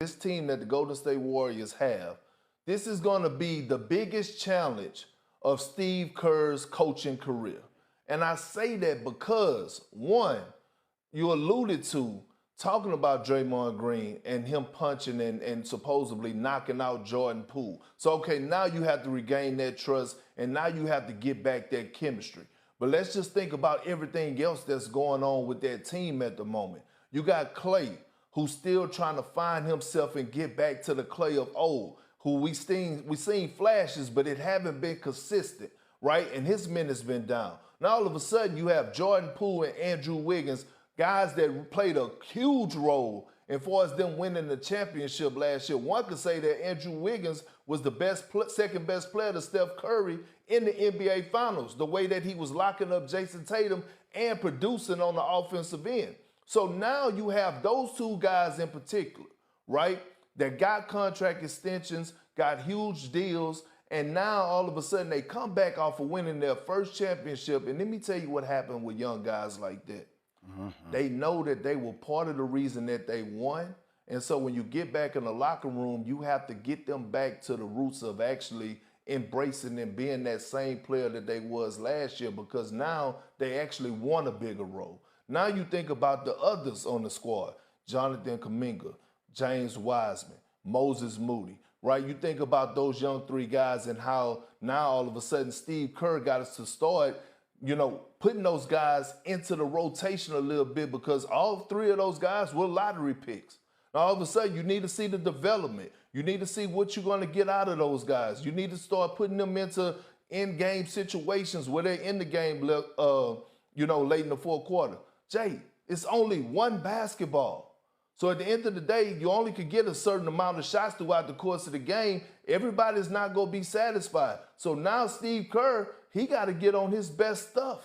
this team that the Golden State Warriors have, this is going to be the biggest challenge of Steve Kerr's coaching career. And I say that because, one, you alluded to talking about Draymond Green and him punching and supposedly knocking out Jordan Poole. So, okay, now you have to regain that trust, and now you have to get back that chemistry. But let's just think about everything else that's going on with that team at the moment. You got Clay, who's still trying to find himself and get back to the Clay of old, who we seen flashes, but it haven't been consistent, right? And his minutes been down. Now all of a sudden you have Jordan Poole and Andrew Wiggins, guys that played a huge role as far as them winning the championship last year. One could say that Andrew Wiggins was the second best player to Steph Curry in the NBA Finals, the way that he was locking up Jason Tatum and producing on the offensive end. So now you have those two guys in particular, right, that got contract extensions, got huge deals, and now all of a sudden they come back off of winning their first championship. And let me tell you what happened with young guys like that. They know that they were part of the reason that they won. And so when you get back in the locker room, you have to get them back to the roots of actually embracing and being that same player that they was last year, because now they actually want a bigger role. Now you think about the others on the squad, Jonathan Kuminga, James Wiseman, Moses Moody, right? You think about those young three guys and how now all of a sudden Steve Kerr got us to start, putting those guys into the rotation a little bit, because all three of those guys were lottery picks. Now all of a sudden you need to see the development. You need to see what you're going to get out of those guys. You need to start putting them into in-game situations where they're in the game, late in the fourth quarter. Jay, it's only one basketball. So at the end of the day, you only could get a certain amount of shots throughout the course of the game. Everybody's not going to be satisfied. So now Steve Kerr, he got to get on his best stuff.